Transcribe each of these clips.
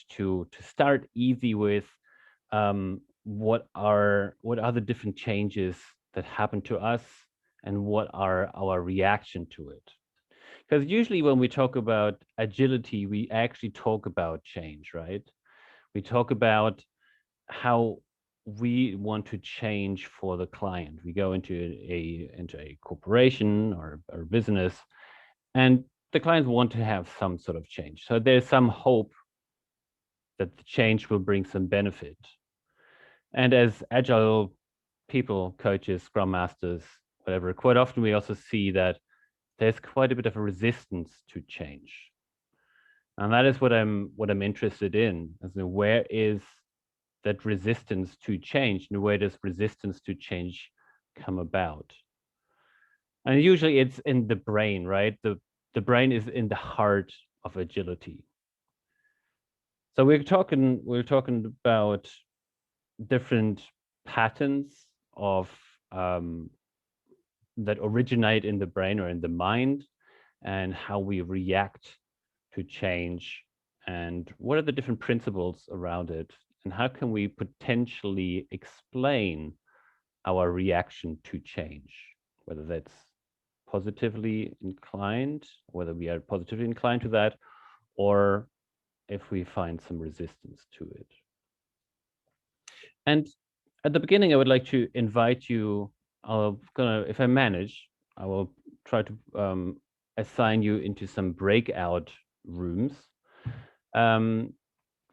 to start easy with what are the different changes that happen to us and what are our reaction to it. Because usually when we talk about agility, we actually talk about change, right? We talk about how we want to change for the client. We go into a corporation or business, and the clients want to have some sort of change. So there's some hope that the change will bring some benefit. And as agile people, coaches, scrum masters, whatever, quite often we also see that there's quite a bit of a resistance to change. And that is what I'm interested in. As in, where is that resistance to change, and where does resistance to change come about? And usually it's in the brain, right? The brain is in the heart of agility. So we're talking about different patterns of that originate in the brain or in the mind, and how we react to change, and what are the different principles around it, and how can we potentially explain our reaction to change, whether that's positively inclined, whether we are positively inclined to that, or if we find some resistance to it. And at the beginning, I would like to invite you. If I manage, I will try to assign you into some breakout rooms. And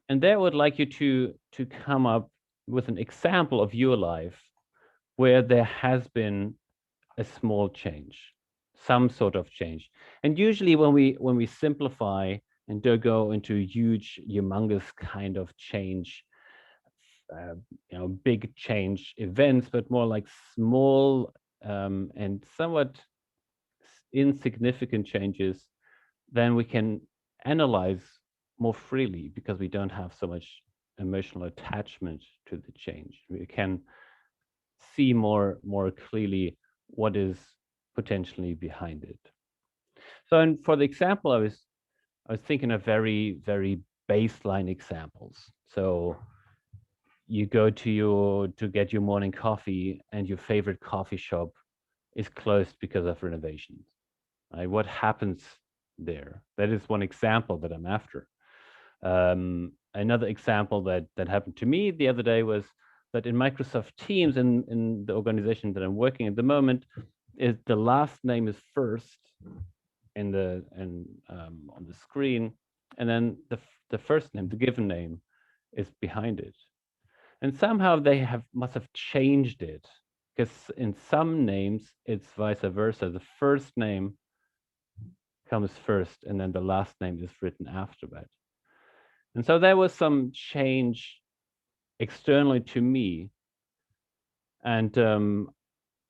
there I would like you to come up with an example of your life where there has been a small change, some sort of change. And usually when we simplify and don't go into huge, humongous kind of change, big change events, but more like small and somewhat insignificant changes, then we can analyze more freely because we don't have so much emotional attachment to the change. We can see more clearly what is potentially behind it. So, and for the example, I was thinking of very baseline examples. So you go to get your morning coffee, and your favorite coffee shop is closed because of renovations. Right? What happens there? That is one example that I'm after. Another example that happened to me the other day was that in Microsoft Teams, in the organization that I'm working at the moment, is the last name is first on the screen, and then the first name, the given name, is behind it. And somehow they must have changed it, because in some names it's vice versa. The first name comes first, and then the last name is written after that. And so there was some change externally to me, and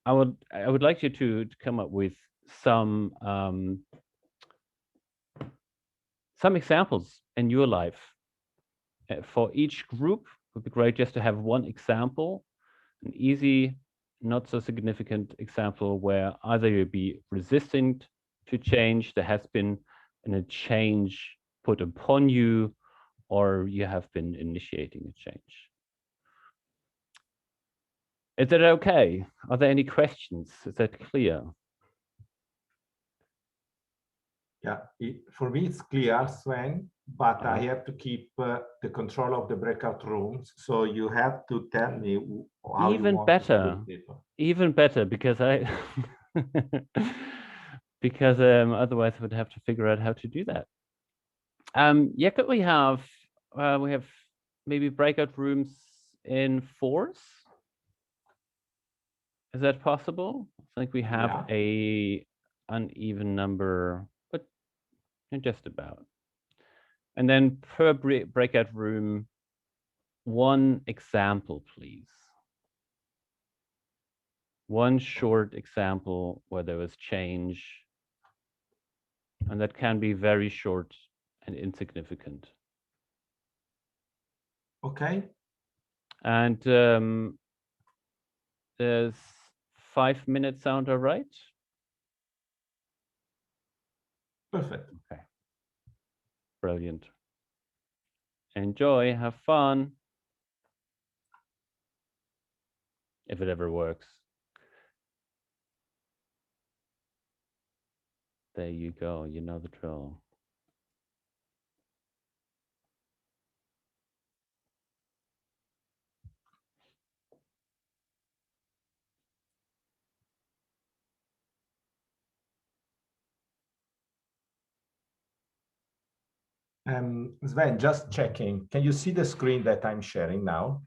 I would like you to come up with some examples in your life. For each group, it would be great just to have one example, an easy, not so significant example where either you be resistant to change, there has been a change put upon you, or you have been initiating a change. Is that okay? Are there any questions? Is that clear? Yeah, for me it's clear, Sven, but I have to keep the control of the breakout rooms. So you have to tell me how you Even want to better, split it. even better, because I because otherwise I would have to figure out how to do that. Yeah, could we have maybe breakout rooms in fours? Is that possible? I think we have Yeah. a uneven number, but just about. And then per breakout room, one example, please. One short example where there was change, and that can be very short and insignificant. Okay. And there's 5 minutes sound all right? Perfect. Okay, brilliant. Enjoy, have fun. If it ever works. There you go. You know the drill. Sven, just checking. Can you see the screen that I'm sharing now?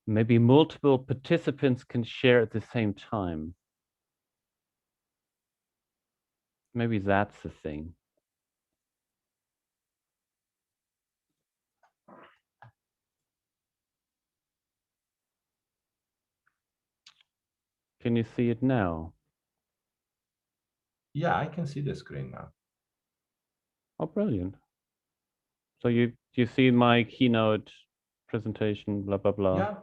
Maybe multiple participants can share at the same time. Maybe that's the thing. Can you see it now? Yeah, I can see the screen now. Oh, brilliant. So you see my keynote presentation, blah, blah, blah. Yeah.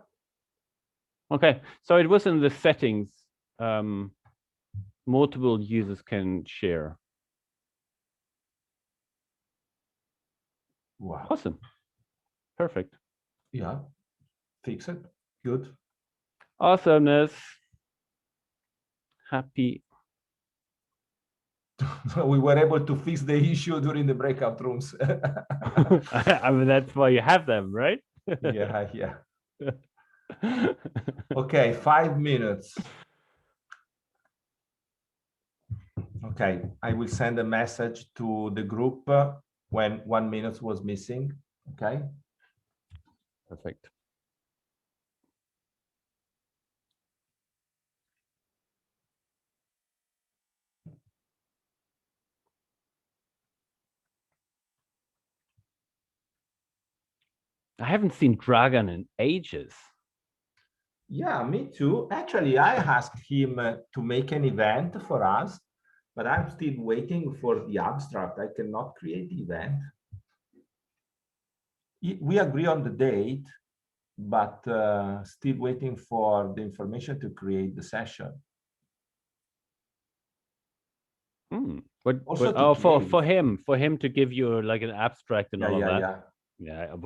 Okay, so it was in the settings. Multiple users can share. Wow. Awesome. Perfect. Yeah. Fix it. Good. Awesomeness. Happy. We were able to fix the issue during the breakout rooms. I mean, that's why you have them, right? Yeah, yeah. Okay, 5 minutes. Okay, I will send a message to the group when 1 minute was missing. Okay. Perfect. I haven't seen Dragon in ages. Yeah, me too. Actually, I asked him to make an event for us, but I'm still waiting for the abstract. I cannot create the event. We agree on the date, but still waiting for the information to create the session. But Also to oh, create. for him to give you like an abstract and Yeah, all of yeah, that. yeah. Yeah.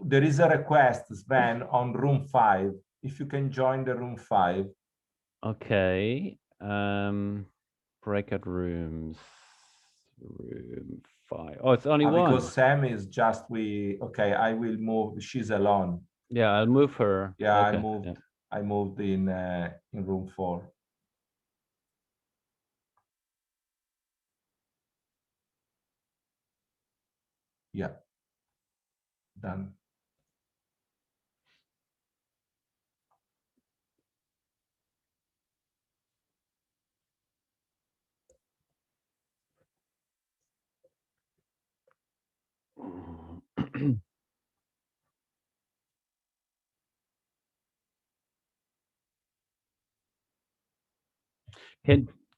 There is a request, Sven, on room 5. If you can join the room 5. Okay. Breakout rooms. Room 5. Oh, it's only one. Because Sam is just okay, I will move. She's alone. Yeah, I'll move her. Yeah, Okay. I moved in room 4. Yeah. Done.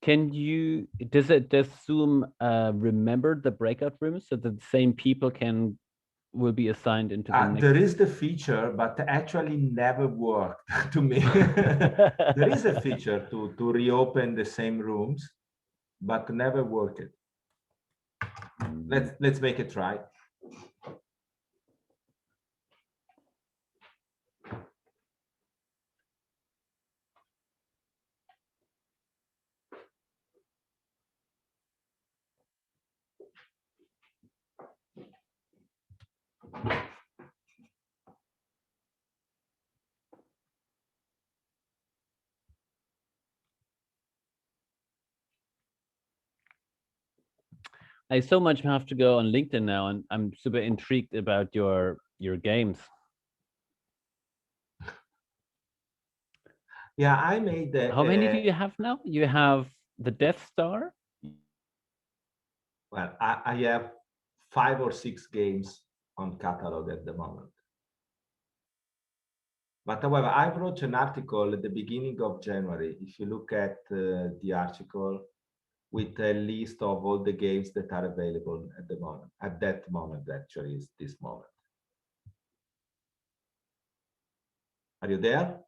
Can you does Zoom remember the breakout rooms so that the same people will be assigned into the next? There is the feature, but actually never worked to me. There is a feature to reopen the same rooms, but never worked. Let's make it try. I so much have to go on LinkedIn now, and I'm super intrigued about your games. Yeah, I made the. How many do you have now? You have the Death Star. Well, I have 5 or 6 games on catalog at the moment. But however, I wrote an article at the beginning of January. If you look at the article with a list of all the games that are available at the moment, at that moment, actually, is this moment. Are you there?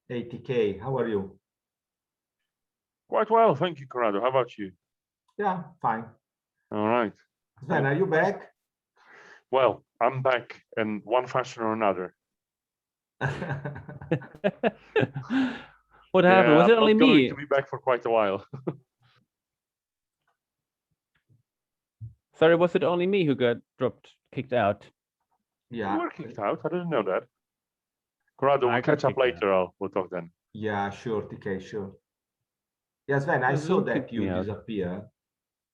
Hey, TK, how are you? Quite well, thank you, Corrado. How about you? Yeah, fine. All right. Sven, are you back? Well, I'm back in one fashion or another. What happened? Yeah, Was it I'm only not going to me? be back for quite a while. Sorry, was it only me who got dropped, kicked out? You Yeah, were kicked out. I didn't know that. Corrado, we'll I got catch up kicked out. later. We'll talk then. yeah, sure, TK, sure. Yeah, Sven, I Yeah, saw Zoom that kicked me you out. disappear.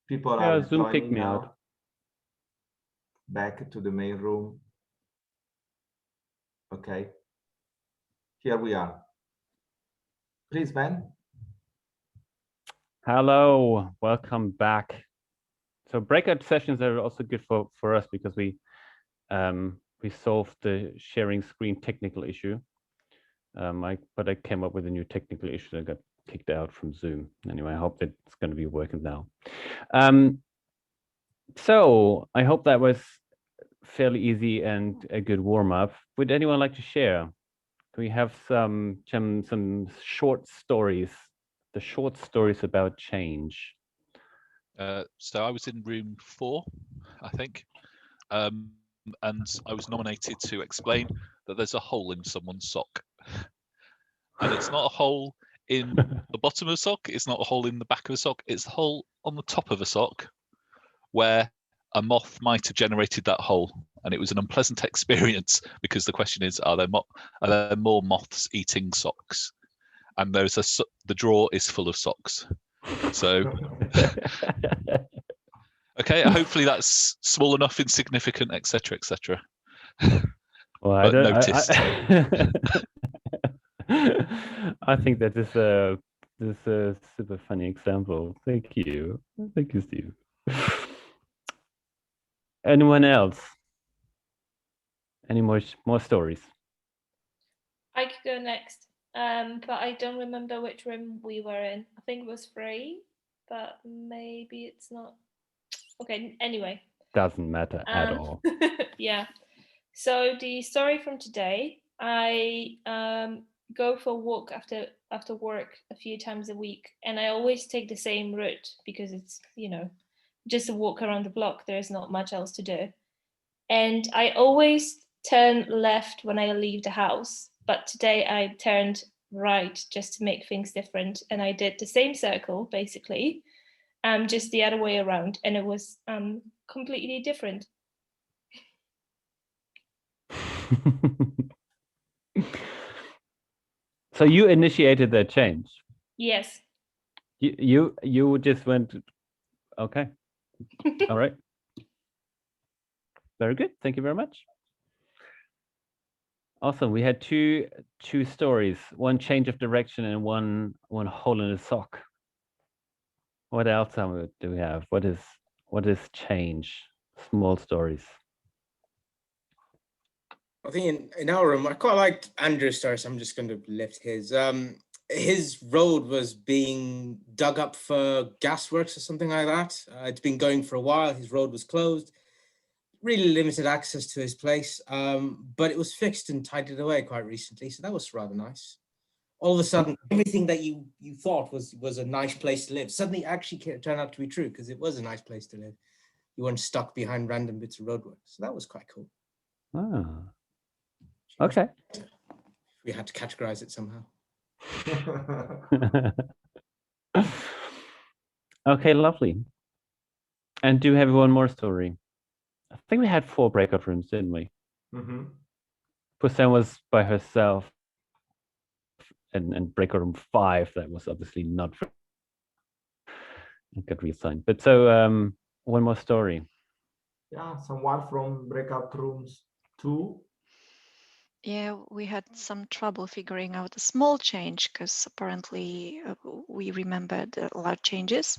People Yeah, are Zoom kicked joining me out. now, back to the main room. Okay, here we are. Please, Sven. Hello, welcome back. So breakout sessions are also good for us because we solved the sharing screen technical issue. But I came up with a new technical issue that got kicked out from Zoom. Anyway, I hope that it's going to be working now. So I hope that was fairly easy and a good warm up. Would anyone like to share? Do we have some short stories? The short stories about change. So I was in room 4, I think, and I was nominated to explain that there's a hole in someone's sock, and it's not a hole in the bottom of a sock. It's not a hole in the back of a sock. It's a hole on the top of a sock, where a moth might have generated that hole, and it was an unpleasant experience because the question is: are there more moths eating socks? And the drawer is full of socks. So. Okay, hopefully that's small enough, insignificant, etc., etc. Well, I But don't. noticed. I think that is a super funny example. Thank you, Steve. Anyone else? Any more stories? I could go next, but I don't remember which room we were in. I think it was 3, but maybe it's not. Okay, anyway. Doesn't matter at all. Yeah. So the story from today, I go for a walk after work a few times a week, and I always take the same route because it's just a walk around the block. There's not much else to do, and I always turn left when I leave the house. But today I turned right just to make things different, and I did the same circle basically, just the other way around, and it was completely different. So you initiated that change. Yes. You just went. Okay. All right. Very good. Thank you very much. Awesome. We had two stories, one change of direction and one hole in a sock. What else do we have? What is change? Small stories. I think in our room, I quite liked Andrew's story, so I'm just going to lift his. His road was being dug up for gasworks or something like that. It's been going for a while. His road was closed. Really limited access to his place, but it was fixed and tidied away quite recently, so that was rather nice. All of a sudden, everything that you thought was a nice place to live suddenly actually turned out to be true because it was a nice place to live. You weren't stuck behind random bits of roadwork, so that was quite cool. Ah. Okay. We had to categorize it somehow. Okay, lovely. And do we have one more story? I think we had 4 breakout rooms, didn't we? Mm-hmm. Pusan was by herself, and breakout room 5 that was obviously not. It got reassigned. But so one more story. Yeah, someone from breakout rooms 2. Yeah, we had some trouble figuring out a small change because apparently we remembered large changes,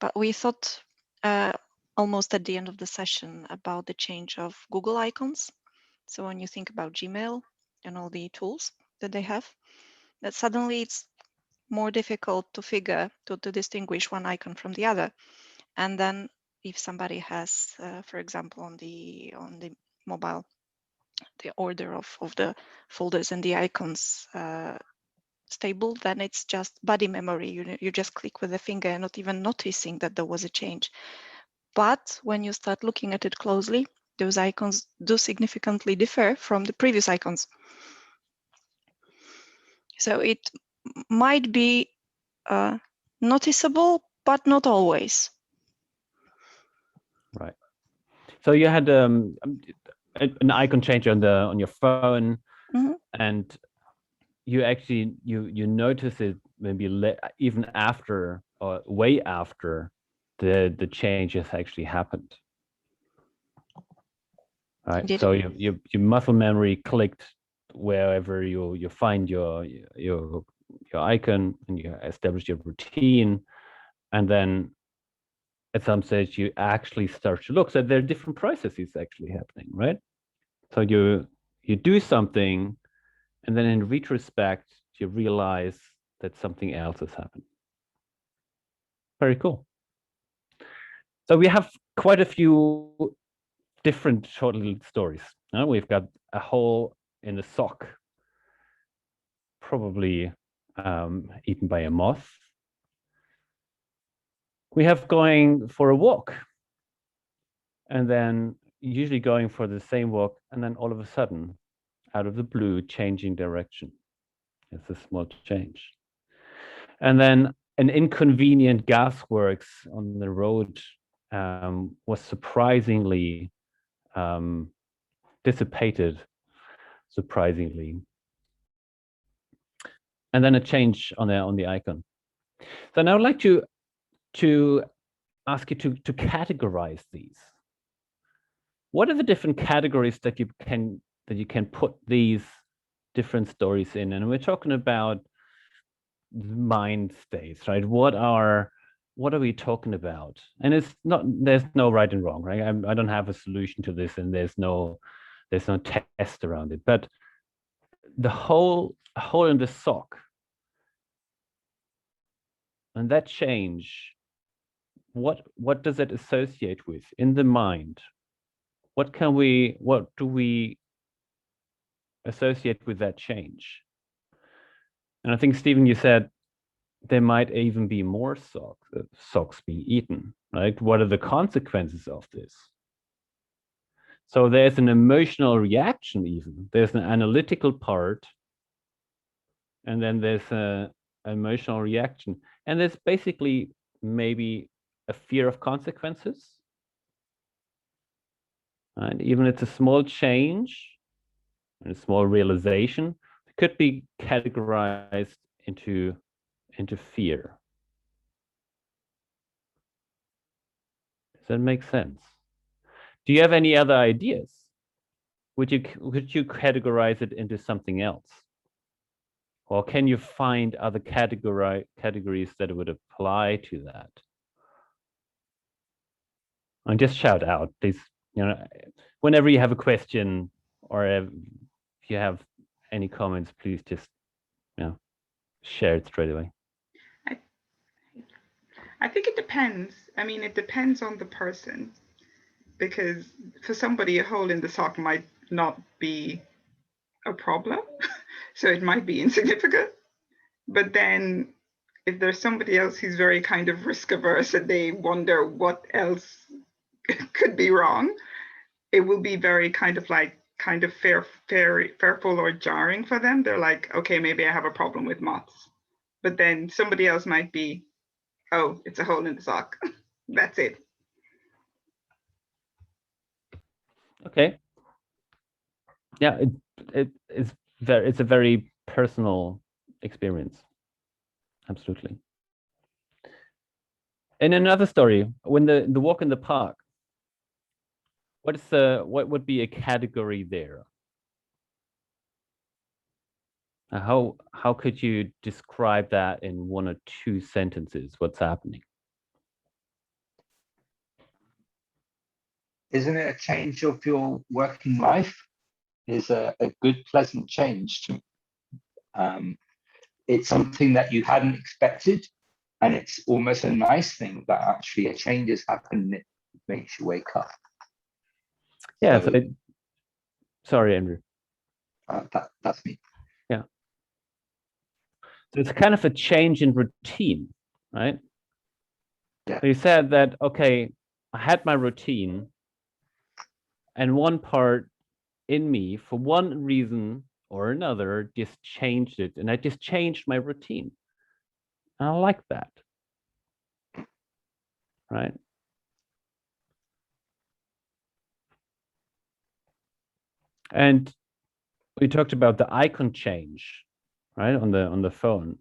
but we thought almost at the end of the session about the change of Google icons. So when you think about Gmail and all the tools that they have, that suddenly it's more difficult to distinguish one icon from the other. And then if somebody has, for example, on the mobile, the order of the folders and the icons stable, then it's just body memory. You just click with the finger, not even noticing that there was a change. But when you start looking at it closely, those icons do significantly differ from the previous icons. So it might be noticeable, but not always. Right. So you had an icon change on your phone, and you actually you notice it maybe even after or way after the changes actually happened. Right. Indeed. So your muscle memory clicked wherever you find your icon, and you establish your routine, and then at some stage you actually start to look. So there are different processes actually happening, right? So you do something, and then in retrospect you realize that something else has happened. Very cool. So we have quite a few different short little stories. We've got a hole in the sock, probably eaten by a moth. We have going for a walk, and then usually going for the same walk, and then all of a sudden, out of the blue, changing direction. It's a small change. And then an inconvenient gasworks on the road was surprisingly dissipated, surprisingly. And then a change on the icon. So now I'd like to ask you to categorize these. What are the different categories that you can put these different stories in? And we're talking about mind states, right? What are we talking about? And it's not, there's no right and wrong, right? I don't have a solution to this, and there's no test around it. But the hole in the sock and that change, what does it associate with in the mind? What do we associate with that change? And I think, Stephen, you said there might even be more socks being eaten, right? What are the consequences of this? So there's an emotional reaction even. There's an analytical part, and then there's an emotional reaction. And there's basically maybe a fear of consequences. And even it's a small change and a small realization, it could be categorized into fear. Does that make sense? Do you have any other ideas? Could you categorize it into something else? Or can you find other categories that would apply to that? And just shout out, please. Whenever you have a question or if you have any comments, please just share it straight away. I think it depends. I mean, it depends on the person, because for somebody, a hole in the sock might not be a problem. So it might be insignificant. But then if there's somebody else who's very kind of risk averse and they wonder what else could be wrong, it will be very kind of fearful or jarring for them. They're like, okay, maybe I have a problem with moths. But then somebody else might be, oh, it's a hole in the sock. That's it. Okay. Yeah, it's a very personal experience. Absolutely. In another story, when the walk in the park, what would be a category there? How could you describe that in 1 or 2 sentences? What's happening? Isn't it a change of your working life? Is a good, pleasant change. It's something that you hadn't expected, and it's almost a nice thing that actually a change has happened and it makes you wake up. Yeah. So sorry, Andrew. That's me. Yeah. So it's kind of a change in routine, right? Yeah. So you said that, okay, I had my routine, and one part in me, for one reason or another, just changed it, and I just changed my routine. And I like that, right? And we talked about the icon change, right, on the phone.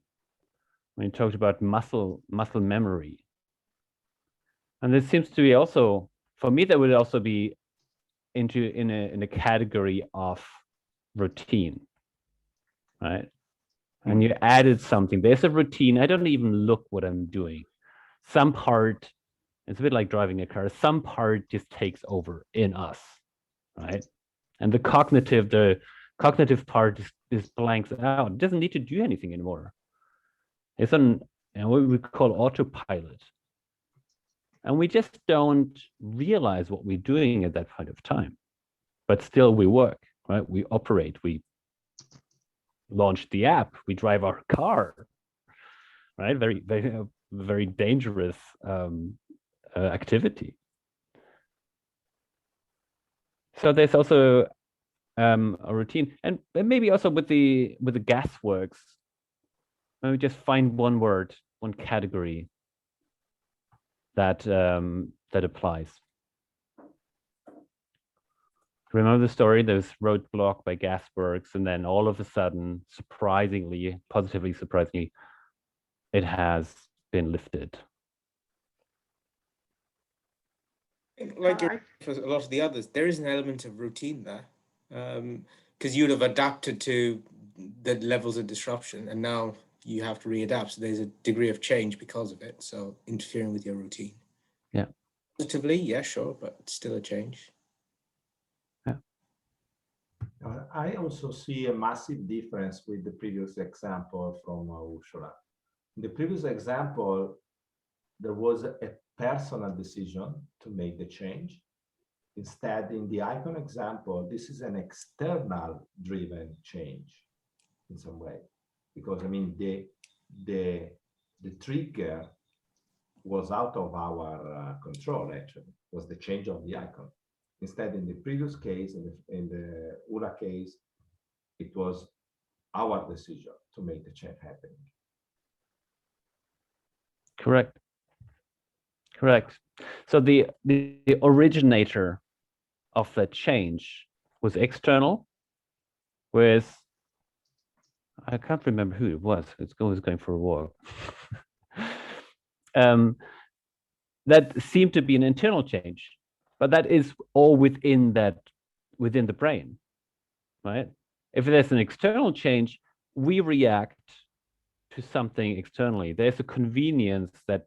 We talked about muscle memory, and this seems to be also, for me, that would also be in a category of routine, right? And you added something. There's a routine. I don't even look what I'm doing. Some part, it's a bit like driving a car. Some part just takes over in us, right? And the cognitive part is blanks out. It doesn't need to do anything anymore. It's on what we call autopilot. And we just don't realize what we're doing at that point of time. But still we work, right? We operate, we launch the app, we drive our car, right? Very, very, very dangerous activity. So there's also a routine, and maybe also with the gas works, maybe just find one word, one category that that applies. Remember the story? There's roadblock by gasworks, and then all of a sudden, surprisingly, positively surprisingly, it has been lifted. Like for a lot of the others, there is an element of routine there, because you'd have adapted to the levels of disruption, and now you have to readapt. So there's a degree of change because of it. So interfering with your routine. Yeah. Positively, yeah, sure, but it's still a change. Yeah. I also see a massive difference with the previous example from Ursula. In the previous example, there was a personal decision to make the change. Instead, in the icon example, this is an external driven change in some way, because I mean the trigger was out of our control. Actually, was the change of the icon. Instead, in the previous case, in the URA case, it was our decision to make the change happening. Correct. Correct. So the originator of that change was external, with, I can't remember who it was. It's always going for a walk. That seemed to be an internal change, but that is all within the brain, right? If there's an external change, we react to something externally. There's a convenience that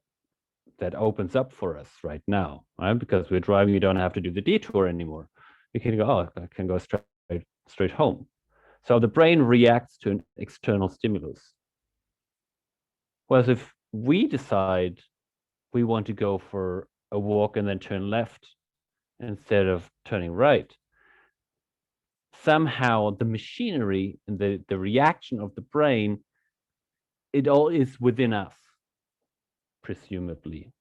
opens up for us right now, right? Because we're driving, you don't have to do the detour anymore. You can go, oh, I can go straight home. So the brain reacts to an external stimulus. Whereas if we decide we want to go for a walk and then turn left instead of turning right, somehow the machinery and the reaction of the brain, it all is within us, presumably.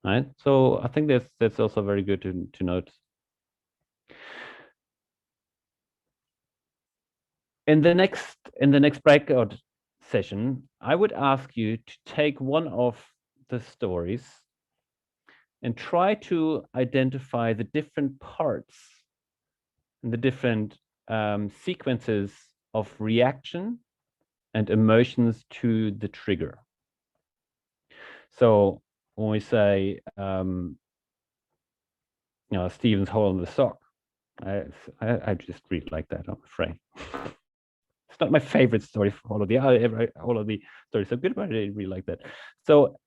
Right? So I think that's also very good to note. In the next breakout session, I would ask you to take one of the stories and try to identify the different parts and the different sequences of reaction and emotions to the trigger. So when we say, Stephen's hole in the sock, I just read like that, I'm afraid. It's not my favorite story for all of the stories. So good, but I didn't really like that. So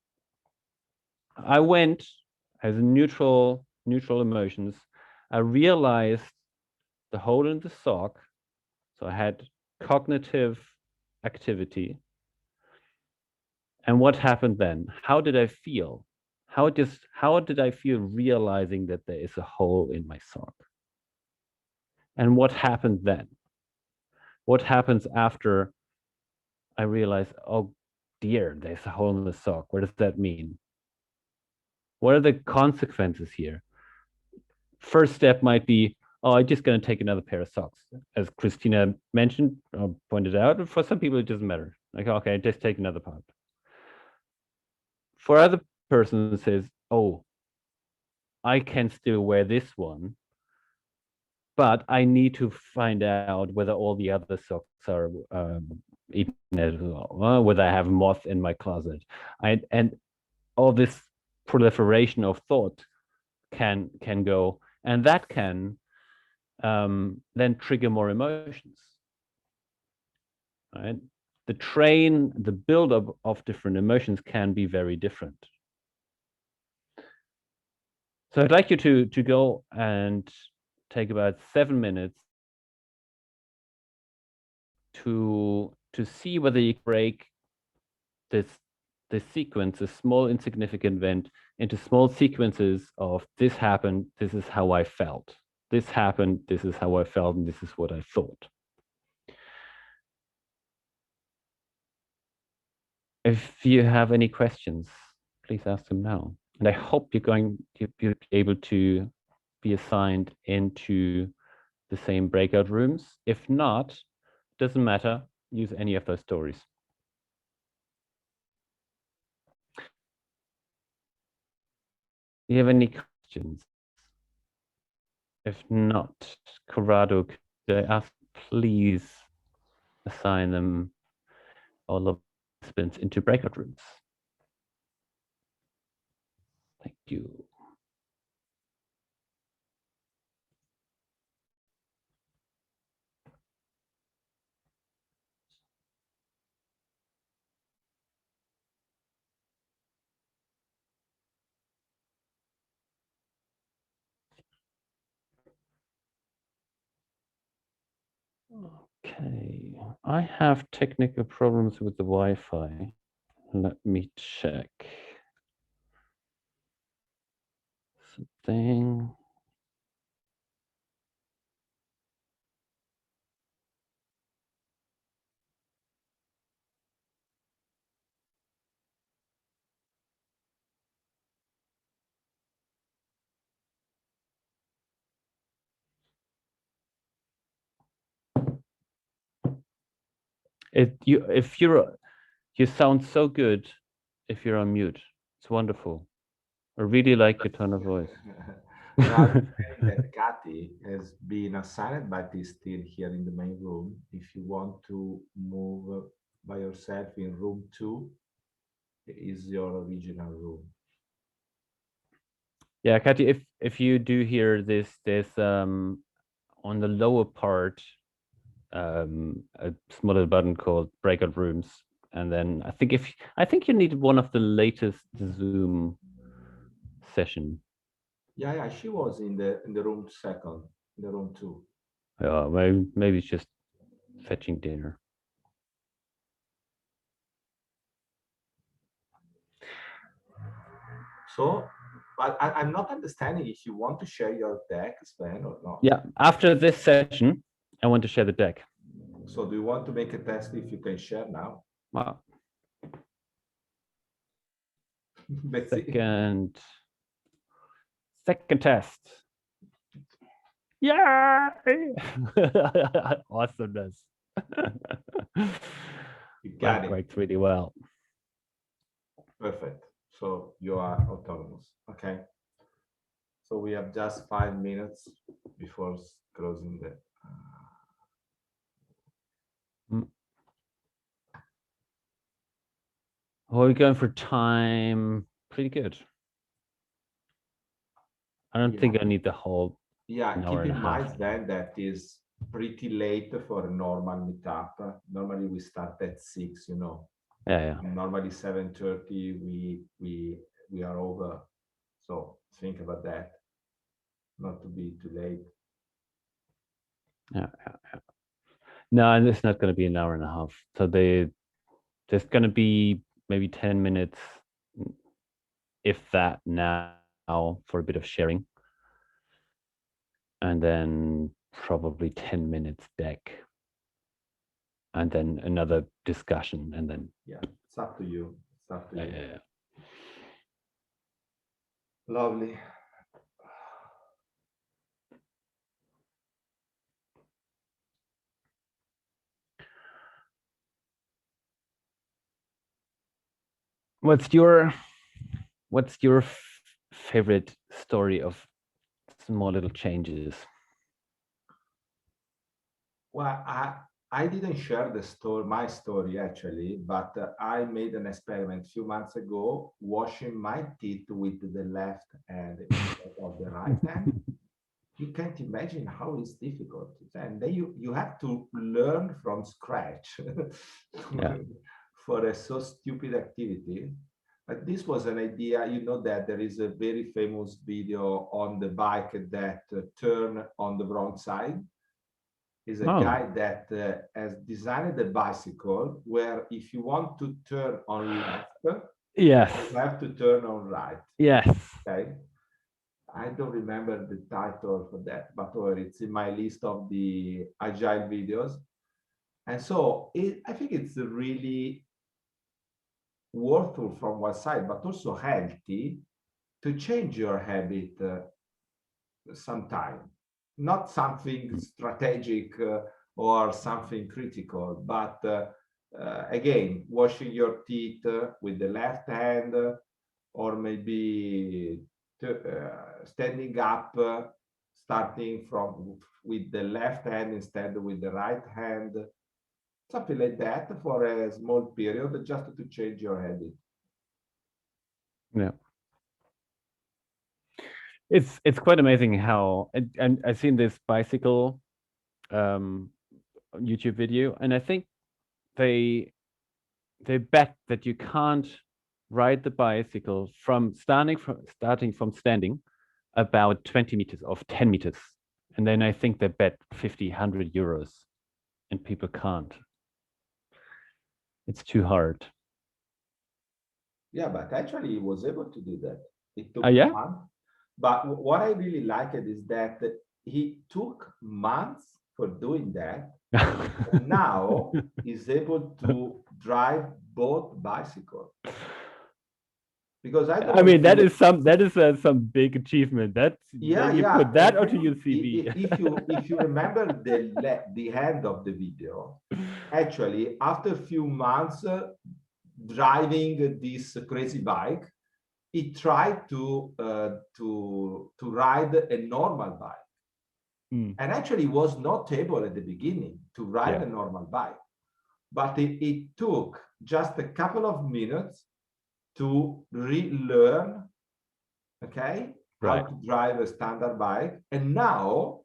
I went as neutral emotions. I realized the hole in the sock. So I had cognitive activity. And what happened then? How did I feel? How did I feel realizing that there is a hole in my sock? And what happened then? What happens after I realize, oh dear, there's a hole in the sock. What does that mean? What are the consequences here? First step might be, oh, I'm just going to take another pair of socks. As Christina mentioned, or pointed out, for some people, it doesn't matter. Like, okay, just take another part. For other person says, oh, I can still wear this one, but I need to find out whether all the other socks are eaten as well, whether I have moth in my closet. And all this proliferation of thought can go, and that can then trigger more emotions. Right? The buildup of different emotions can be very different. So I'd like you to go and take about 7 minutes to see whether you break this sequence, a small insignificant event, into small sequences of this happened, this is how I felt. This happened, this is how I felt, and this is what I thought. If you have any questions, please ask them now. And I hope you're going to be able to be assigned into the same breakout rooms. If not, doesn't matter, use any of those stories. Do you have any questions? If not, Corrado, could I ask, please assign them, all of the participants, into breakout rooms? Thank you. Okay, I have technical problems with the Wi-Fi. Let me check something. You sound so good if you're on mute. It's wonderful. I really like your tone of voice. Now that Kathy has been assigned but is still here in the main room. If you want to move by yourself in room 2, is your original room. Yeah, Kathy, if you do hear this, there's on the lower part a smaller button called breakout rooms, and then I think you need one of the latest Zoom session. Yeah, she was in the room 2nd, in the room 2. Yeah, maybe it's just fetching dinner. So, but I'm not understanding if you want to share your deck, Sven, or not. Yeah, after this session, I want to share the deck. So do you want to make a test if you can share now? Wow. Let's see. Second test. Yeah. Awesomeness. You got That it. worked really well. Perfect. So you are autonomous. Okay. So we have just 5 minutes before closing the. We're going for time. Pretty good. I don't think I need the whole Yeah, hour keep and a in half. mind then that is pretty late for a normal meetup. Normally we start at 6, you know. Yeah. Normally 7:30 we are over. So think about that. Not to be too late. Yeah. No, and it's not going to be an hour and a half. So there's going to be maybe 10 minutes, if that, now for a bit of sharing. And then probably 10 minutes deck. and then another discussion, and then Yeah, it's up to you. It's up to you. yeah. Lovely. What's your favorite story of small little changes? Well, I didn't share the story, my story actually, but I made an experiment a few months ago, washing my teeth with the left hand instead of the right hand. You can't imagine how it's difficult, and then you have to learn from scratch Yeah. for a so stupid activity. But this was an idea. You know that there is a very famous video on the bike that turn on the wrong side. Is a Oh. guy that has designed a bicycle where if you want to turn on left, Yes. you have to turn on right. Yes. Okay. I don't remember the title for that, but it's in my list of the agile videos. And so I think it's really worthwhile from one side, but also healthy to change your habit sometime. Not something strategic or something critical, but again, washing your teeth with the left hand, or maybe standing up, starting from with the left hand instead with the right hand, something like that for a small period, just to change your habit. Yeah. It's quite amazing how, and I've seen this bicycle YouTube video, and I think they bet that you can't ride the bicycle from starting from standing about 20 meters of 10 meters, and then I think they bet 50, 100 euros, and people can't. It's too hard. Yeah, but actually he was able to do that. It took Yeah? months. But what I really liked is that he took months for doing that. And now he's able to drive both bicycles. Because I mean, that is some big achievement. That's yeah, you yeah. put that And onto your CV. if you remember the end of the video, actually after a few months driving this crazy bike, he tried to ride a normal bike, and actually was not able at the beginning to ride a normal bike, but it took just a couple of minutes to relearn, okay, how to drive a standard bike. And now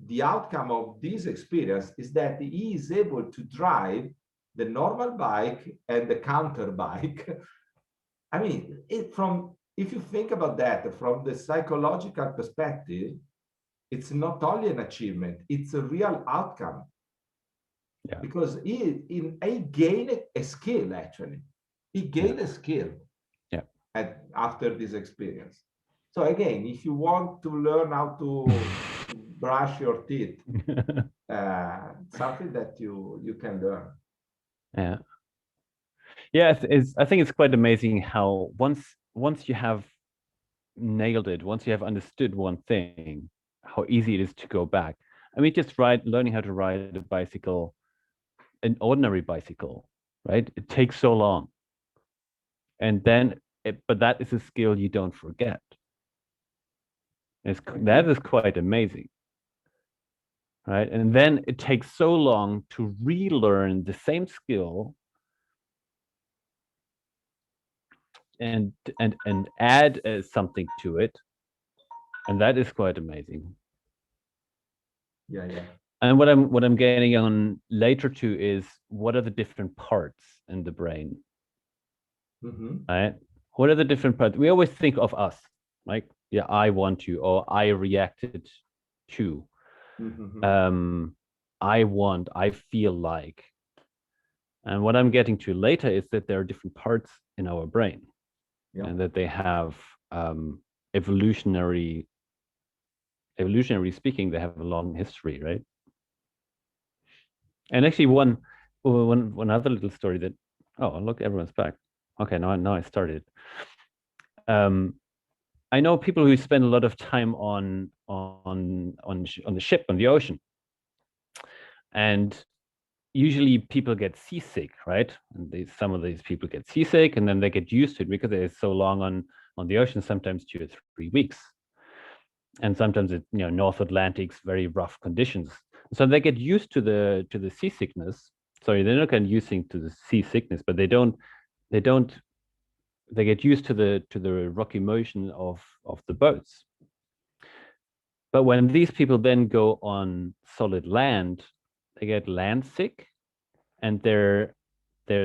the outcome of this experience is that he is able to drive the normal bike and the counter bike. I mean, if you think about that from the psychological perspective, it's not only an achievement, it's a real outcome. Yeah. Because he gained a skill, actually. He gained a skill after this experience. So again, if you want to learn how to brush your teeth, something that you can learn. Yeah. Yeah, I think it's quite amazing how once you have nailed it, once you have understood one thing, how easy it is to go back. I mean, just learning how to ride a bicycle, an ordinary bicycle, right? It takes so long. And then, but that is a skill you don't forget. That is quite amazing, right? And then it takes so long to relearn the same skill and add something to it, and that is quite amazing. Yeah. And what I'm getting on later too is what are the different parts in the brain, right? What are the different parts? We always think of us, like, yeah, I want to, or I reacted to, I feel like. And what I'm getting to later is that there are different parts in our brain, and that they have evolutionary speaking, they have a long history, right? And actually, one one other little story that, oh, look, everyone's back. Okay, now I started. I know people who spend a lot of time on the ship, on the ocean, and usually people get seasick, right? And some of these people get seasick, and then they get used to it because they're so long on the ocean, sometimes 2 or 3 weeks, and sometimes it, North Atlantic's very rough conditions. So they get used to the seasickness. Sorry, they're not getting used to the seasickness, but they get used to the rocky motion of the boats. But when these people then go on solid land, they get land sick, and their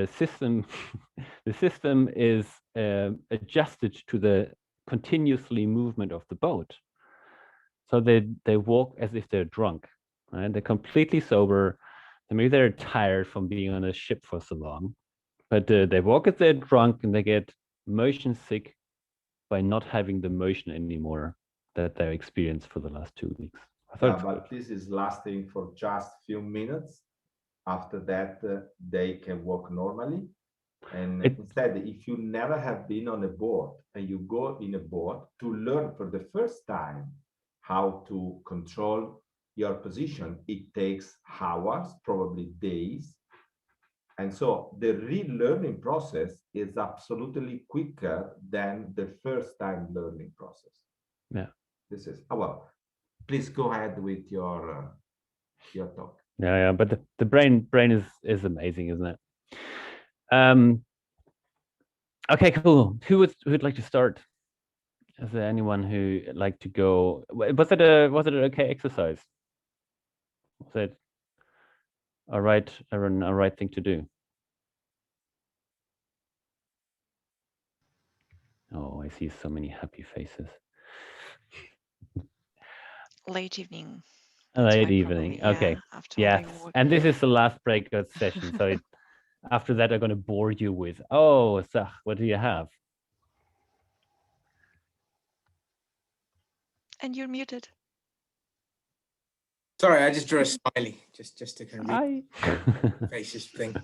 system, the system is adjusted to the continuously movement of the boat. So they walk as if they're drunk, right? They're completely sober. Maybe they're tired from being on a ship for so long, but they walk as they're drunk, and they get motion sick by not having the motion anymore that they experienced for the last 2 weeks. But this is lasting for just few minutes. After that, they can walk normally. And instead, if you never have been on a boat and you go in a boat to learn for the first time how to control your position, it takes hours, probably days. And so the relearning process is absolutely quicker than the first time learning process. Yeah. This is, well, please go ahead with your talk. Yeah, but the brain is amazing, isn't it? Okay, cool. Who'd like to start? Is there anyone who'd like to go? Was it an okay exercise? Was it a right thing to do? Oh, I see so many happy faces. Late evening. Late evening. Okay. Yes. And this is the last breakout session. So after that, I'm going to bore you with, oh, Zach, what do you have? And you're muted. Sorry, I just drew a smiley, just to kind of Hi. faces thing.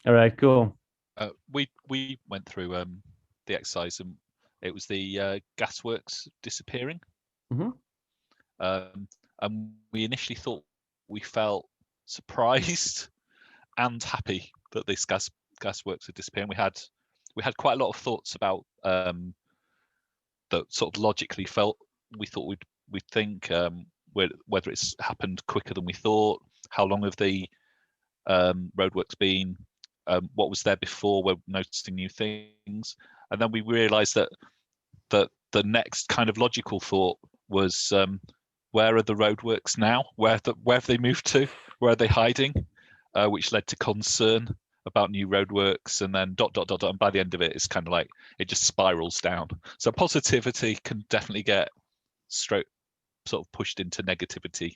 All right, cool. We went through the exercise, and it was the gasworks disappearing. Mm-hmm. And we initially thought we felt surprised and happy that this gasworks are disappearing. We had quite a lot of thoughts about that sort of logically felt. We thought we'd think whether it's happened quicker than we thought. How long have the roadworks been? What was there before? We're noticing new things, and then we realised that the next kind of logical thought was, where are the roadworks now? Where have they moved to? Where are they hiding? Which led to concern about new roadworks, and then ... And by the end of it, it's kind of like it just spirals down. So positivity can definitely get sort of pushed into negativity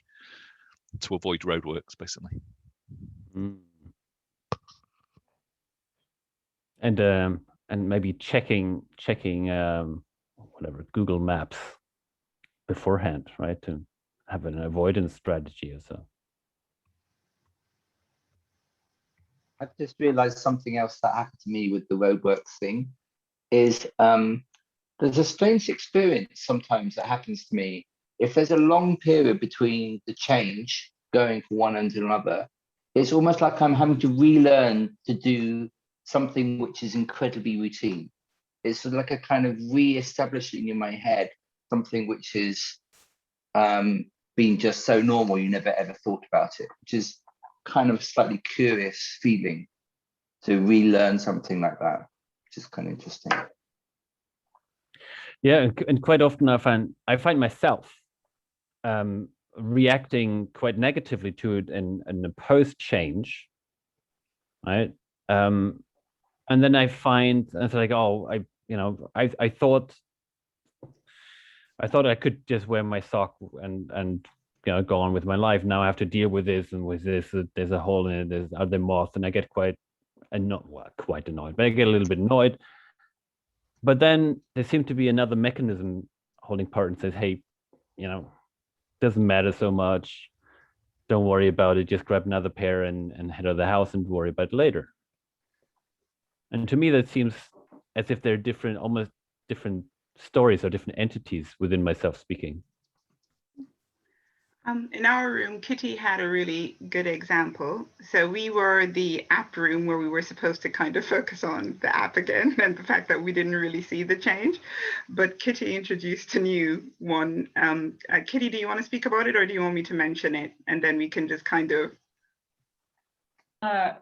to avoid roadworks, basically. Mm. And maybe checking whatever Google Maps beforehand, right, to have an avoidance strategy or so. I've just realized something else that happened to me with the roadworks thing is there's a strange experience sometimes that happens to me. If there's a long period between the change going from one end to another, it's almost like I'm having to relearn to do something which is incredibly routine. It's like a kind of re-establishing in my head something which is been just so normal you never ever thought about it, which is kind of slightly curious feeling to relearn something like that, which is kind of interesting. Yeah, and quite often I find myself reacting quite negatively to it in a post change, right? And then I find it's like, oh, I thought I could just wear my sock and go on with my life. Now I have to deal with this and with this. There's a hole in it. There's other moths, and I get quite annoyed, but I get a little bit annoyed. But then there seemed to be another mechanism holding part and says, hey, doesn't matter so much. don't worry about it, just grab another pair and head out of the house and worry about it later. And to me, that seems as if they're different, almost different stories or different entities within myself speaking. In our room, Kitty had a really good example. So we were the app room where we were supposed to kind of focus on the app again and the fact that we didn't really see the change. But Kitty introduced a new one. Kitty, do you want to speak about it, or do you want me to mention it? And then we can just kind of...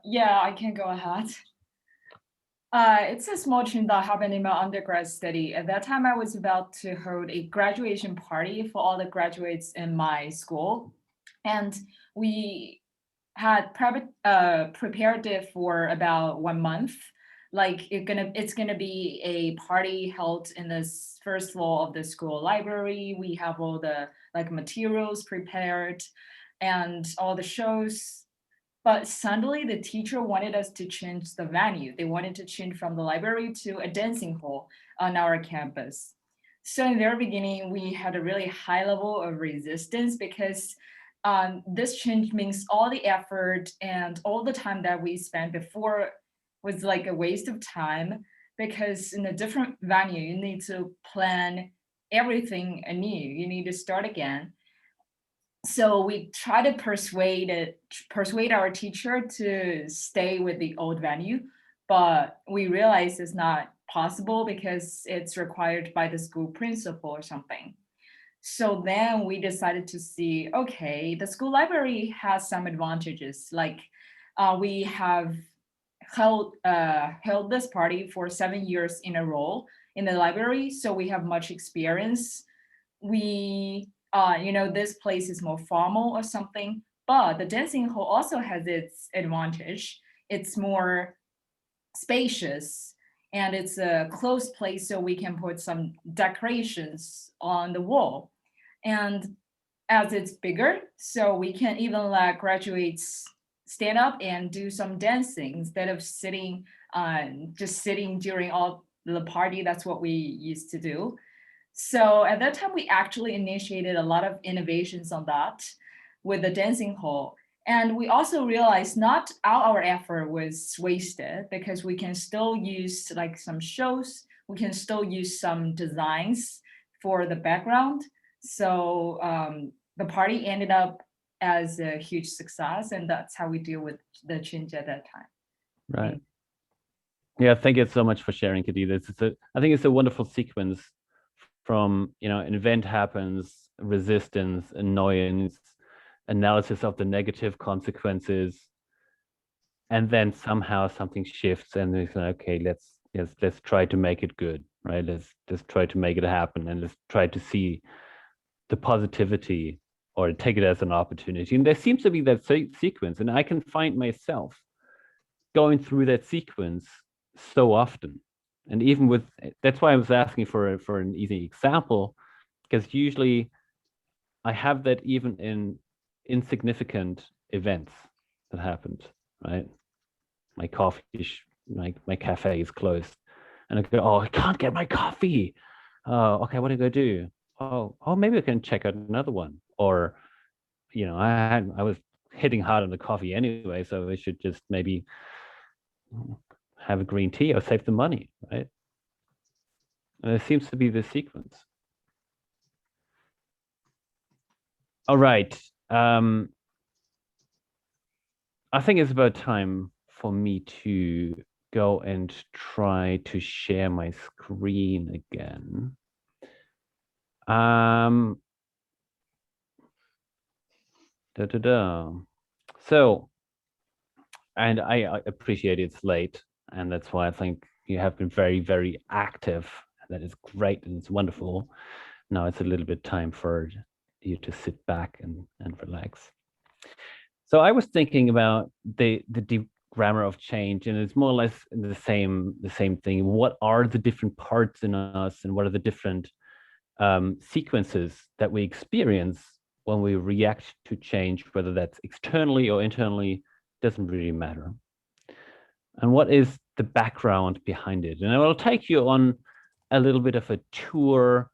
Yeah, I can go ahead. It's a small change that happened in my undergrad study. At that time, I was about to hold a graduation party for all the graduates in my school. And we had prepared it for about 1 month. Like it's gonna be a party held in this first floor of the school library. We have all the like materials prepared and all the shows. But suddenly the teacher wanted us to change the venue. They wanted to change from the library to a dancing hall on our campus. So in the very beginning, we had a really high level of resistance because this change means all the effort and all the time that we spent before was like a waste of time, because in a different venue, you need to plan everything anew. You need to start again. So we try to persuade our teacher to stay with the old venue, but we realize it's not possible because it's required by the school principal or something. So then we decided to see, okay, the school library has some advantages. Like we have held this party for 7 years in a row in the library, so we have much experience. We this place is more formal or something, but the dancing hall also has its advantage. It's more spacious and it's a closed place, so we can put some decorations on the wall. And as it's bigger, so we can even let graduates stand up and do some dancing instead of just sitting during all the party. That's what we used to do. So at that time, we actually initiated a lot of innovations on that with the dancing hall. And we also realized not all our effort was wasted, because we can still use like some shows, we can still use some designs for the background. So the party ended up as a huge success, and that's how we deal with the change at that time. Right. Yeah, thank you so much for sharing, Kitty. I think it's a wonderful sequence from, an event happens, resistance, annoyance, analysis of the negative consequences, and then somehow something shifts and they say, okay, let's try to make it good, right? Let's try to make it happen, and let's try to see the positivity or take it as an opportunity. And there seems to be that sequence, and I can find myself going through that sequence so often. And even that's why I was asking for an easy example, because usually I have that even in insignificant events that happened, right? My my cafe is closed, and I go, oh, I can't get my coffee. Oh, okay, what do I do? Oh, maybe I can check out another one. Or, I was hitting hard on the coffee anyway, so I should just maybe have a green tea or save the money, right? And it seems to be the sequence. All right. I think it's about time for me to go and try to share my screen again. So, and I appreciate it's late, and that's why I think you have been very, very active. That is great, and it's wonderful. Now it's a little bit time for you to sit back and relax. So I was thinking about the deep grammar of change, and it's more or less the same thing. What are the different parts in us, and what are the different sequences that we experience when we react to change, whether that's externally or internally, doesn't really matter. And what is the background behind it? And I will take you on a little bit of a tour.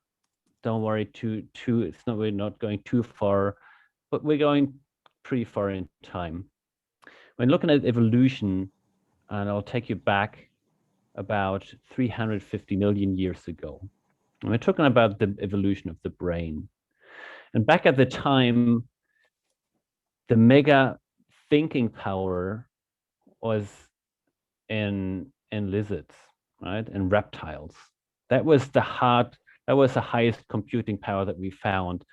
Don't worry, we're not going too far, but we're going pretty far in time. When looking at evolution, and I'll take you back about 350 million years ago. And we're talking about the evolution of the brain. And back at the time, the mega thinking power was in lizards, right? And reptiles. That was the highest computing power that we found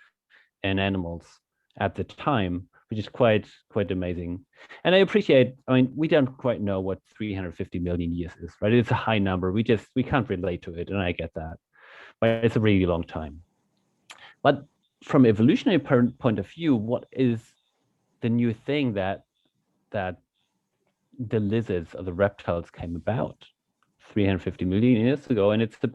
in animals at the time, which is quite amazing. And I appreciate, I mean, we don't quite know what 350 million years is, right? It's a high number. We can't relate to it, and I get that. But it's a really long time. But from evolutionary point of view, what is the new thing that the lizards or the reptiles came about 350 million years ago? And it's the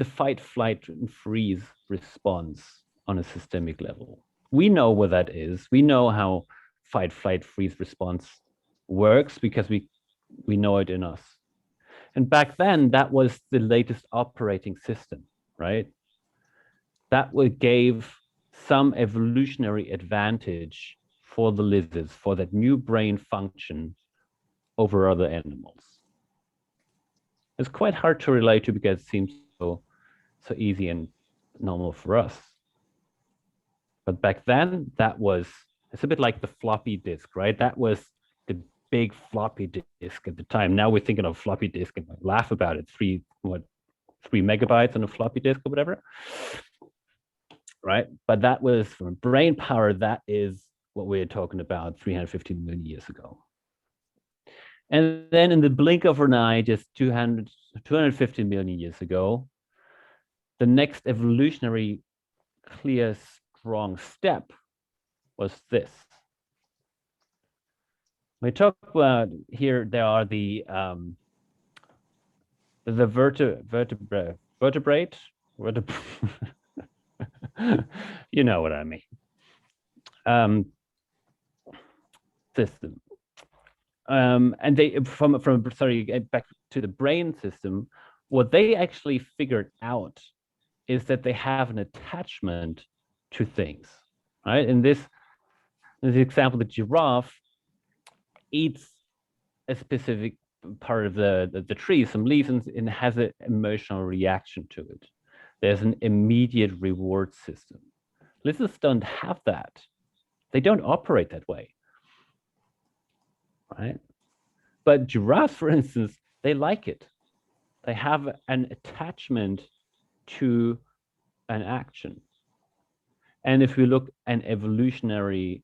fight, flight, and freeze response on a systemic level. We know what that is. We know how fight, flight, freeze response works because we know it in us. And back then, that was the latest operating system, right? That gave some evolutionary advantage for the lizards, for that new brain function over other animals. It's quite hard to relate to because it seems so easy and normal for us. But back then, it's a bit like the floppy disk, right? That was the big floppy disk at the time. Now we're thinking of floppy disk and laugh about it. 3 megabytes on a floppy disk or whatever, right? But that was from brain power. That is what we're talking about 350 million years ago. And then in the blink of an eye, just 250 million years ago, the next evolutionary clear, strong step was this. We talk about here, there are the vertebrate, you know what I mean, system. And they, back to the brain system, what they actually figured out is that they have an attachment to things, right? In this example, the giraffe eats a specific part of the tree, some leaves, and has an emotional reaction to it. There's an immediate reward system. Lizards don't have that. They don't operate that way, right? But giraffes, for instance, they like it. They have an attachment to an action. And if we look at evolutionary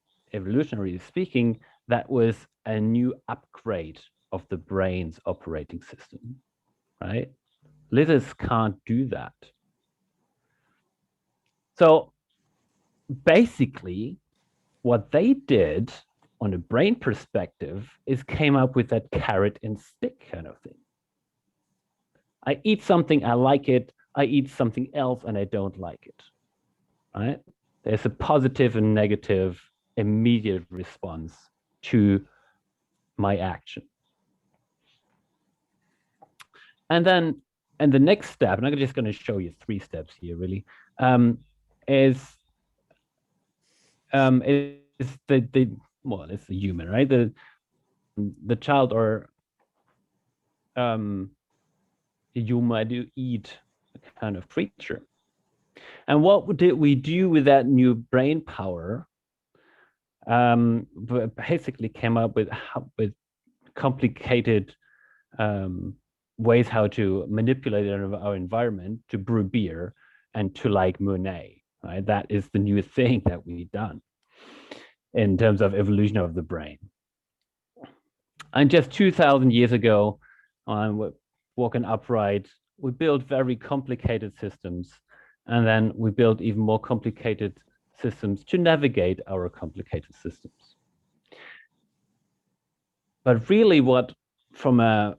speaking, that was a new upgrade of the brain's operating system, right? Lizards can't do that. So basically, what they did on a brain perspective is came up with that carrot and stick kind of thing. I eat something, I like it. I eat something else and I don't like it, right? There's a positive and negative immediate response to my action. And then, and the next step, and I'm just going to show you 3 steps here, really, is well, it's the human, right? The child or you might eat a kind of creature. And what did we do with that new brain power? Basically came up with complicated ways how to manipulate our environment to brew beer and to like Monet, right? That is the new thing that we've done in terms of evolution of the brain. And just 2,000 years ago, walking upright, we built very complicated systems, and then we built even more complicated systems to navigate our complicated systems. But really, what from a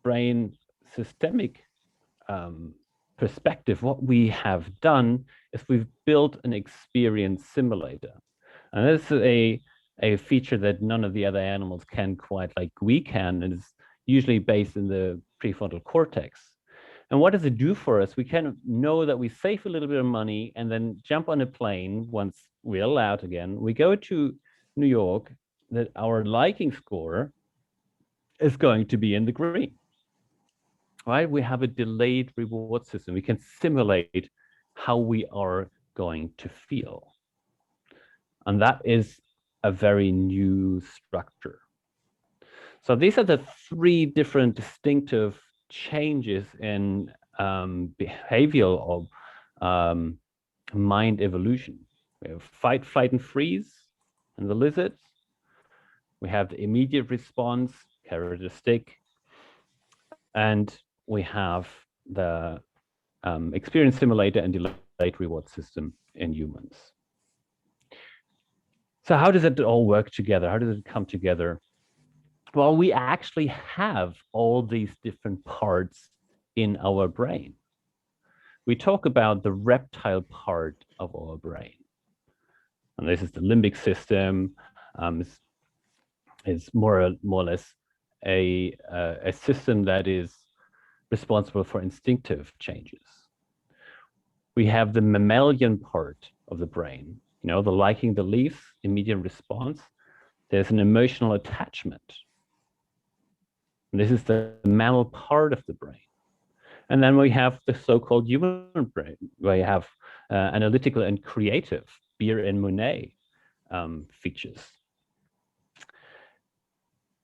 brain systemic perspective, what we have done is we've built an experience simulator, and this is a feature that none of the other animals can quite like we can, and it's usually based in the prefrontal cortex. And what does it do for us? We kind of know that we save a little bit of money and then jump on a plane once we're allowed again. We go to New York, that our liking score is going to be in the green, right? We have a delayed reward system. We can simulate how we are going to feel. And that is a very new structure. So these are the three different distinctive changes in behavioral or mind evolution. We have fight, flight, and freeze in the lizards. We have the immediate response, carrot or stick, and we have the experience simulator and delayed reward system in humans. So how does it all work together? How does it come together? Well, we actually have all these different parts in our brain. We talk about the reptile part of our brain. And this is the limbic system. It's more or less a system that is responsible for instinctive changes. We have the mammalian part of the brain, you know, the liking, the leaves, immediate response. There's an emotional attachment. And this is the mammal part of the brain. And then we have the so-called human brain, where you have analytical and creative, Beer and Monet features.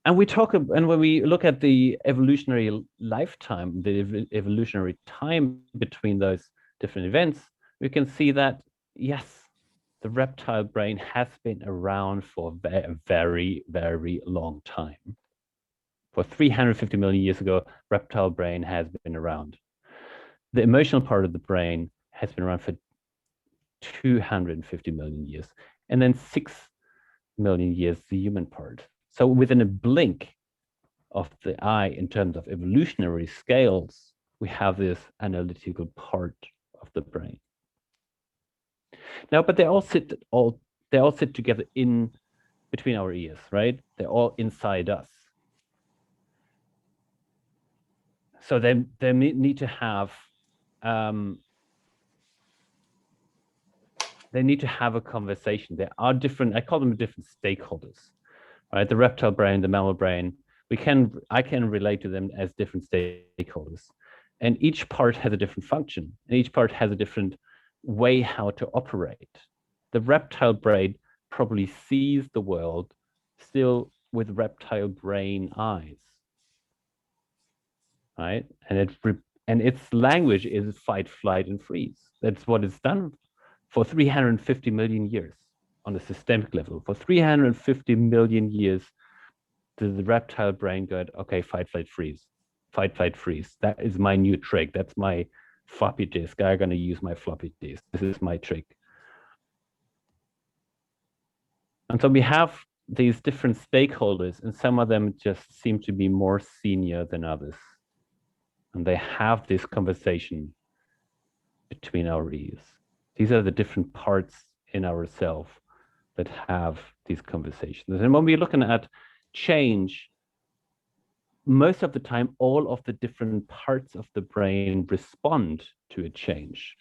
And when we look at the evolutionary lifetime, the evolutionary time between those different events, we can see that, yes, the reptile brain has been around for a very, very long time. For 350 million years ago, reptile brain has been around. The emotional part of the brain has been around for 250 million years, and then 6 million years, the human part. So within a blink of the eye, in terms of evolutionary scales, we have this analytical part of the brain. Now, but they all sit together in between our ears, right? They're all inside us. So they need to have a conversation. There are different, I call them different stakeholders, right? The reptile brain, the mammal brain, I can relate to them as different stakeholders. And each part has a different function, and each part has a different way how to operate. The reptile brain probably sees the world still with reptile brain eyes, right? And its language is fight, flight, and freeze. That's what it's done for 350 million years on a systemic level. For 350 million years, the reptile brain goes, okay, fight, flight, freeze. Fight, flight, freeze. That is my new trick. That's my floppy disk. I'm going to use my floppy disk. This is my trick. And so we have these different stakeholders, and some of them just seem to be more senior than others. And they have this conversation between our ears. These are the different parts in ourselves that have these conversations. And when we're looking at change, most of the time, all of the different parts of the brain respond to a change,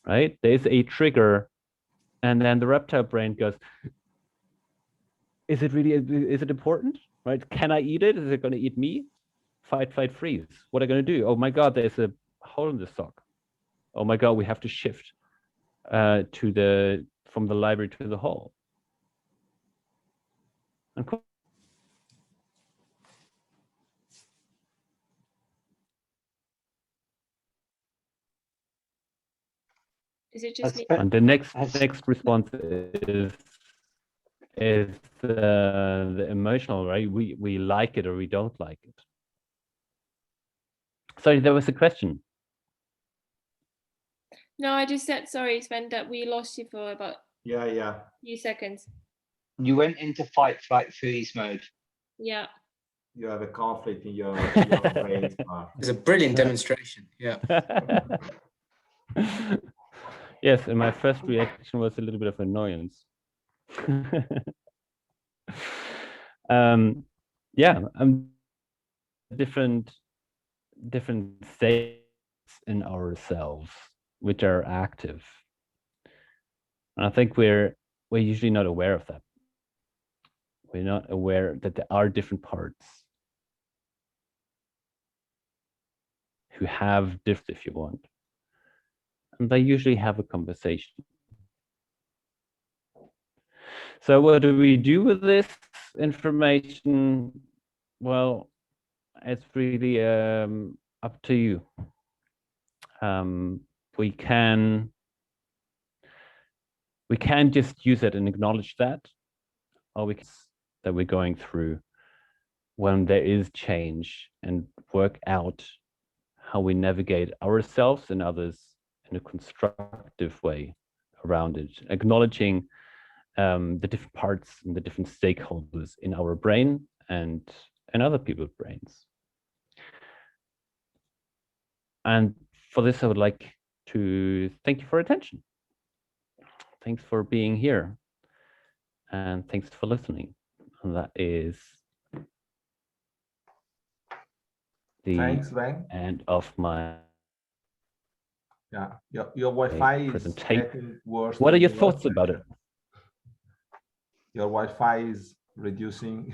right? There's a trigger, and then the reptile brain goes, is it important, right? Can I eat it? Is it going to eat me? Fight, flight, freeze. What are you going to do? Oh my God, there's a hole in the sock. Oh my God, we have to shift from the library to the hall. Is it just me? And the next response is the emotional, right? We like it or we don't like it. Sorry, there was a question. No, I just said, sorry, Sven, that we lost you for about a few seconds. You went into fight, flight, freeze mode. Yeah. You have a conflict in your brain. It's a brilliant demonstration. Yeah. Yes, and my first reaction was a little bit of annoyance. Yeah, different different states in ourselves which are active. And I think we're usually not aware of that. We're not aware that there are different parts who have different, if you want. And they usually have a conversation. So what do we do with this information? Well, it's really up to you. We can just use it and acknowledge that, or we can that we're going through when there is change and work out how we navigate ourselves and others in a constructive way around it, acknowledging the different parts and the different stakeholders in our brain and other people's brains. And for this, I would like to thank you for attention. Thanks for being here. And thanks for listening. And that is the Thanks, Sven. end of my your Wi-Fi is presentation. getting worse. What are your than thoughts yours. about it? Your Wi-Fi is reducing.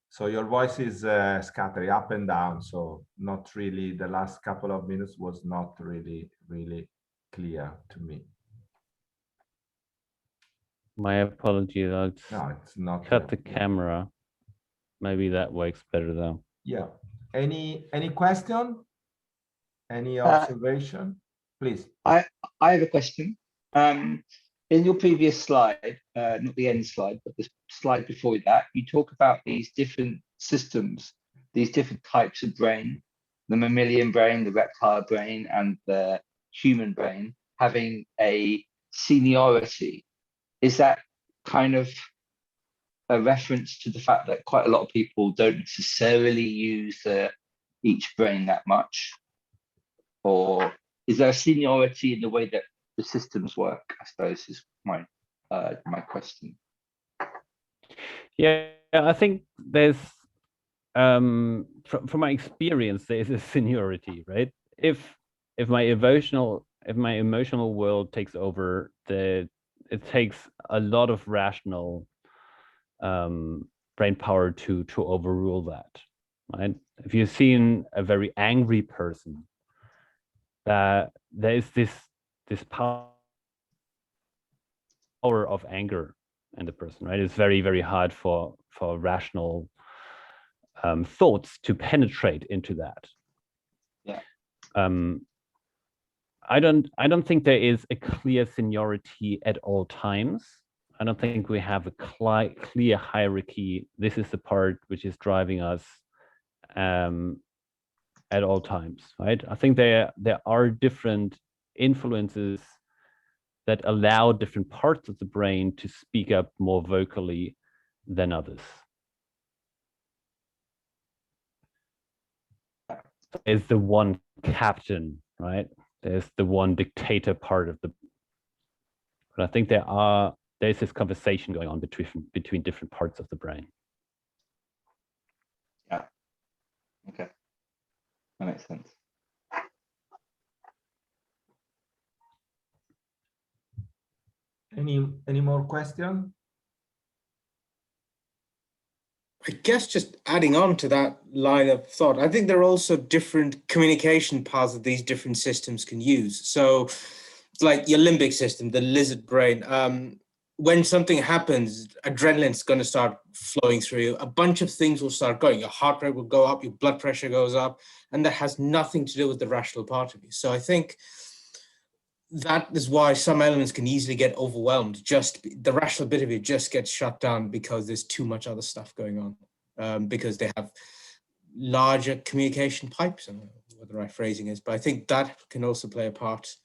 So your voice is scattering up and down. So not really, the last couple of minutes was not really clear to me. My apologies. I'll No, it's not. cut the camera. Maybe that works better though. Yeah. Any question? Any observation? Please. I have a question. In your previous slide, not the end slide, but the slide before that, you talk about these different systems, these different types of brain, the mammalian brain, the reptile brain, and the human brain having a seniority. Is that kind of a reference to the fact that quite a lot of people don't necessarily use each brain that much? Or is there a seniority in the way that the systems work, I suppose, is my question. Yeah, I think there's from my experience, there is a seniority, right? If my emotional world takes over, it takes a lot of rational brain power to overrule that, right? If you've seen a very angry person, that there is this power of anger in the person, right? It's very, very hard for rational thoughts to penetrate into that. Yeah. I don't think there is a clear seniority at all times. I don't think we have a clear hierarchy. This is the part which is driving us at all times, right? I think there are different influences that allow different parts of the brain to speak up more vocally than others. There's the one captain, right? There's the one dictator part of the. But I think there's this conversation going on between different parts of the brain. Yeah. Okay. That makes sense. Any more question? I guess just adding on to that line of thought, I think there are also different communication paths that these different systems can use. So it's like your limbic system, the lizard brain. When something happens, adrenaline's going to start flowing through you. A bunch of things will start going. Your heart rate will go up, your blood pressure goes up, and that has nothing to do with the rational part of you. So I think that is why some elements can easily get overwhelmed. Just the rational bit of it just gets shut down because there's too much other stuff going on, because they have larger communication pipes. I don't know what the right phrasing is, but I think that can also play a part.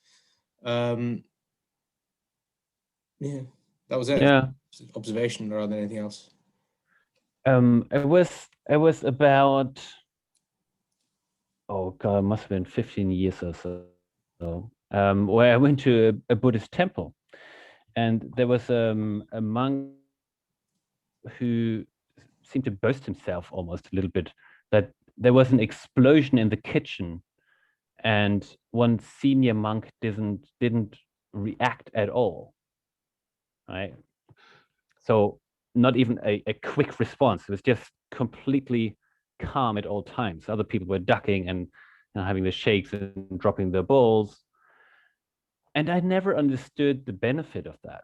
Yeah, that was it. Yeah. Observation rather than anything else. It was about, oh God, it must have been 15 years or so. Where I went to a Buddhist temple, and there was a monk who seemed to boast himself almost a little bit that there was an explosion in the kitchen, and one senior monk didn't react at all, right? So not even a quick response. It was just completely calm at all times. Other people were ducking and having the shakes and dropping their bowls. And I never understood the benefit of that.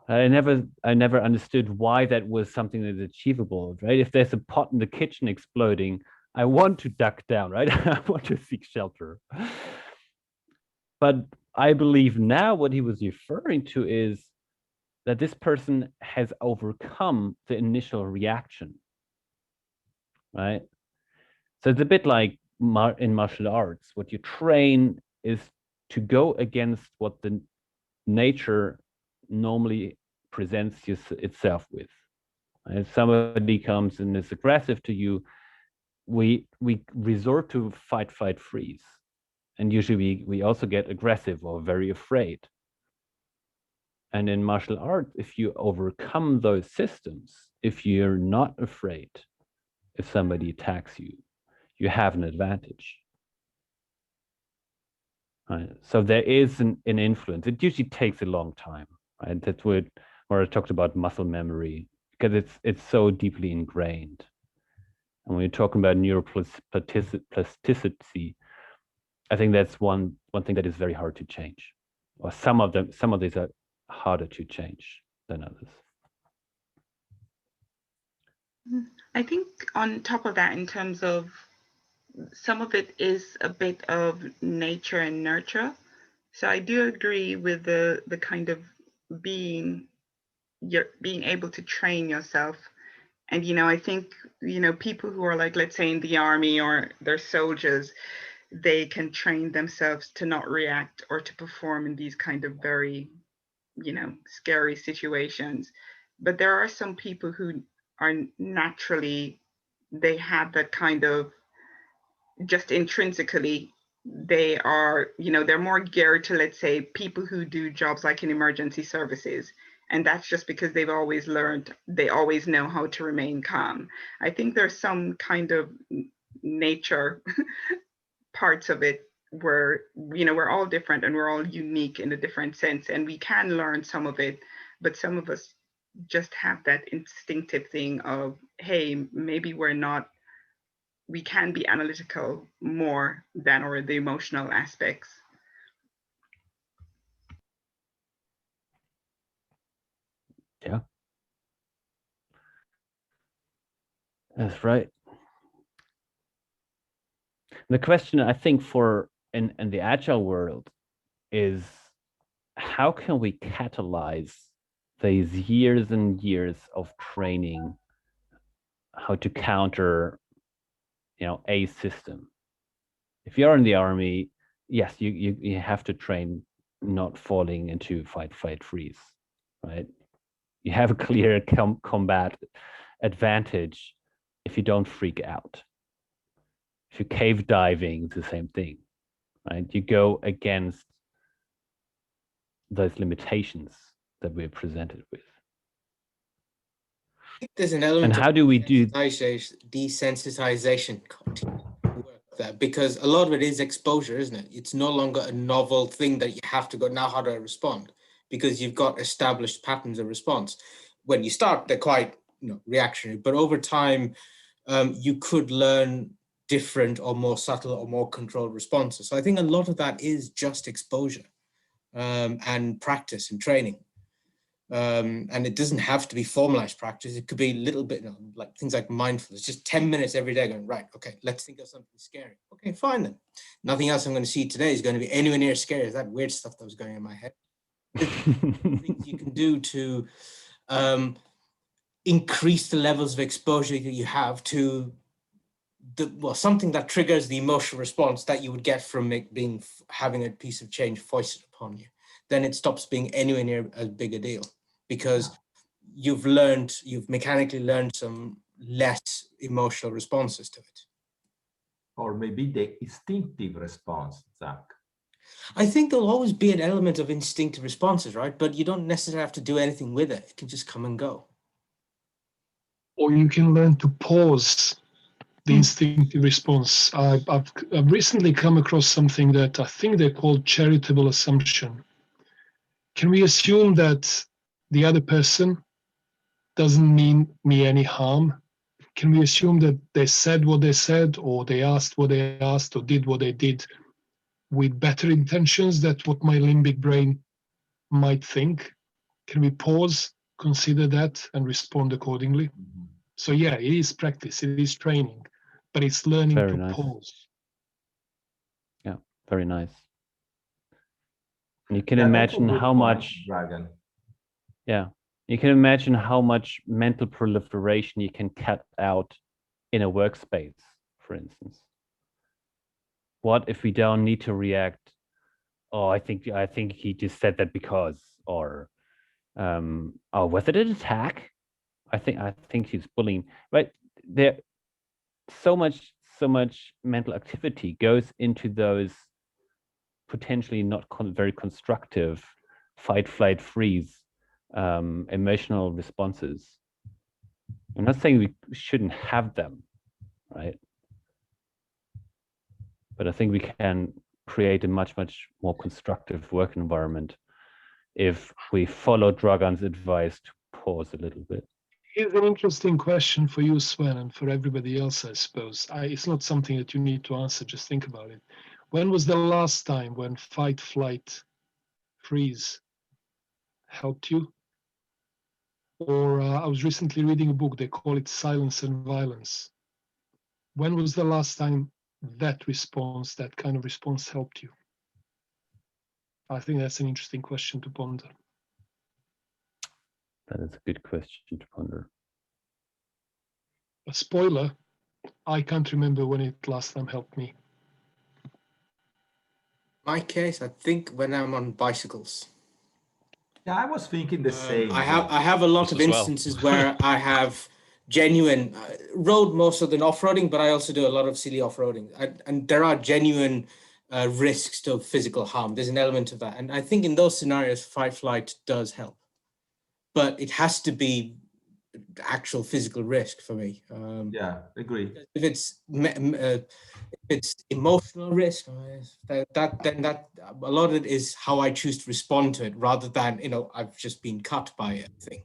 I never understood why that was something that's achievable, right? If there's a pot in the kitchen exploding, I want to duck down, right? I want to seek shelter. But I believe now what he was referring to is that this person has overcome the initial reaction, right? So it's a bit like in martial arts. What you train is to go against what the nature normally presents itself with. And if somebody comes and is aggressive to you, we resort to fight, flight, freeze. And usually we also get aggressive or very afraid. And in martial arts, if you overcome those systems, if you're not afraid, if somebody attacks you, you have an advantage. Right? So there is an influence. It usually takes a long time. Right? That's where I talked about muscle memory, because it's so deeply ingrained. And when you're talking about neuroplasticity, I think that's one thing that is very hard to change. Or some of these are harder to change than others. I think on top of that, in terms of some of it is a bit of nature and nurture. So I do agree with the kind of being able to train yourself. And, I think, people who are like, let's say in the army or they're soldiers, they can train themselves to not react or to perform in these kind of very, scary situations. But there are some people who are naturally, they have that kind of, just intrinsically, they are, they're more geared to, let's say, people who do jobs like in emergency services. And that's just because they've always learned, they always know how to remain calm. I think there's some kind of nature parts of it where, we're all different and we're all unique in a different sense. And we can learn some of it, but some of us just have that instinctive thing of, hey, maybe we can be analytical more than or the emotional aspects. Yeah. That's right. The question, I think, for in the agile world is, how can we catalyze these years and years of training how to counter, a system? If you're in the army, yes, you have to train not falling into fight, flight, freeze, right? You have a clear combat advantage if you don't freak out. If you're cave diving, it's the same thing, right? You go against those limitations that we're presented with. There's an element and how do we do desensitization work there, because a lot of it is exposure, isn't it? It's no longer a novel thing that you have to go, now how do I respond? Because you've got established patterns of response. When you start, they're quite reactionary, but over time, you could learn different or more subtle or more controlled responses. So I think a lot of that is just exposure and practice and training. And it doesn't have to be formalized practice. It could be a little bit like things like mindfulness, just 10 minutes every day going, right, okay, let's think of something scary. Okay, fine then. Nothing else I'm going to see today is going to be anywhere near scary as that weird stuff that was going in my head. Things you can do to increase the levels of exposure that you have to something that triggers the emotional response that you would get from it having a piece of change foisted upon you. Then it stops being anywhere near as big a deal, because you've mechanically learned some less emotional responses to it. Or maybe the instinctive response, Zach. I think there'll always be an element of instinctive responses, right? But you don't necessarily have to do anything with it. It can just come and go. Or you can learn to pause the instinctive response. I've recently come across something that I think they call charitable assumption. Can we assume that the other person doesn't mean me any harm? Can we assume that they said what they said, or they asked what they asked, or did what they did with better intentions than what my limbic brain might think? Can we pause, consider that, and respond accordingly? So yeah, it is practice, it is training, but it's learning Very to nice. pause. Yeah, very nice. And you can Yeah, that's a imagine good how point, much, Dragan. yeah, you can imagine how much mental proliferation you can cut out in a workspace, for instance. What if we don't need to react? Oh, I think he just said that because, or oh, was it an attack? I think he's bullying. Right? There, so much mental activity goes into those potentially not very constructive fight, flight, freeze emotional responses. I'm not saying we shouldn't have them, right? But I think we can create a much more constructive work environment if we follow Dragan's advice to pause a little bit. Here's an interesting question for you, Sven, and for everybody else, I suppose. It's not something that you need to answer, just think about it. When was the last time when fight, flight, freeze helped you? Or I was recently reading a book, they call it Silence and Violence. When was the last time that response, that kind of response helped you? I think that's an interesting question to ponder. That is a good question to ponder. A spoiler, I can't remember when it last time helped me. My case, I think when I'm on bicycles. Yeah, I was thinking the same. I have a lot of instances where I have genuine road more so than off-roading, but I also do a lot of silly off-roading, and there are genuine risks to physical harm. There's an element of that, and I think in those scenarios, fight flight does help, but it has to be actual physical risk for me. Yeah, agree. If it's emotional risk, then a lot of it is how I choose to respond to it, rather than I've just been cut by a thing.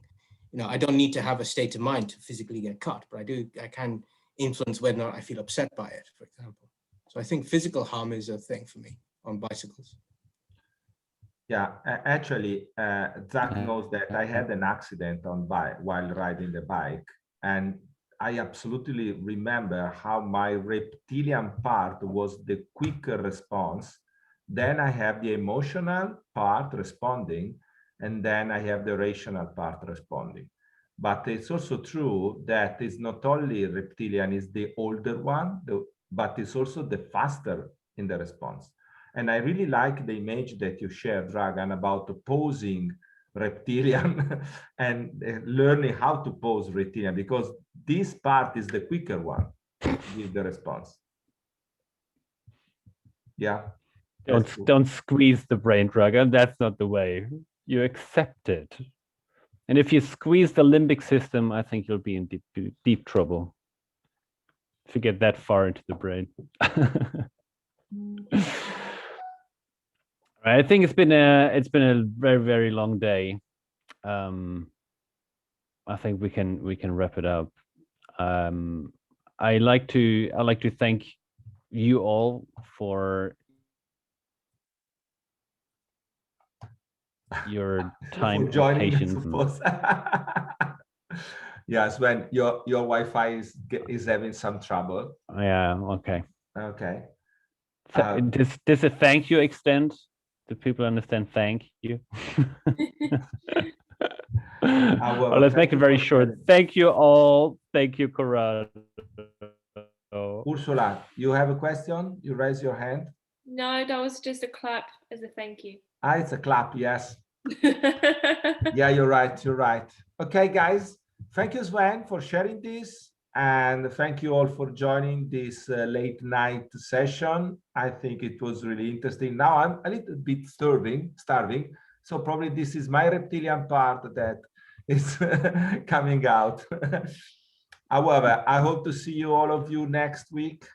I don't need to have a state of mind to physically get cut, but I can influence whether or not I feel upset by it, for example. So I think physical harm is a thing for me on bicycles. Yeah, actually, Zach knows that I had an accident on while riding the bike, and I absolutely remember how my reptilian part was the quicker response. Then I have the emotional part responding, and then I have the rational part responding. But it's also true that it's not only reptilian, is the older one, but it's also the faster in the response. And I really like the image that you shared, Dragan, about posing reptilian and learning how to pose reptilian, because this part is the quicker one with the response. Yeah. Don't squeeze the brain, Dragan. That's not the way. You accept it. And if you squeeze the limbic system, I think you'll be in deep trouble if you get that far into the brain. I think it's been a very, very long day. I think we can wrap it up. I like to thank you all for your time for joining and patience. Yes, when your Wi-Fi is having some trouble. Yeah. Okay. Okay. Does a thank you extend? Do people understand thank you? Well, let's make it very short. Thank you all. Thank you, Corrado. Ursula, you have a question? You raise your hand. No, that was just a clap as a thank you. It's a clap, yes. Yeah, you're right. You're right. Okay, guys. Thank you, Sven, for sharing this. And thank you all for joining this late night session. I think it was really interesting. Now I'm a little bit starving. So probably this is my reptilian part that is coming out. However, I hope to see you, all of you, next week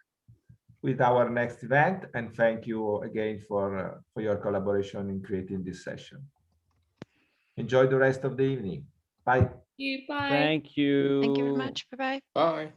with our next event. And thank you again for your collaboration in creating this session. Enjoy the rest of the evening. Bye. Bye. Thank you. Thank you very much. Bye-bye. Bye.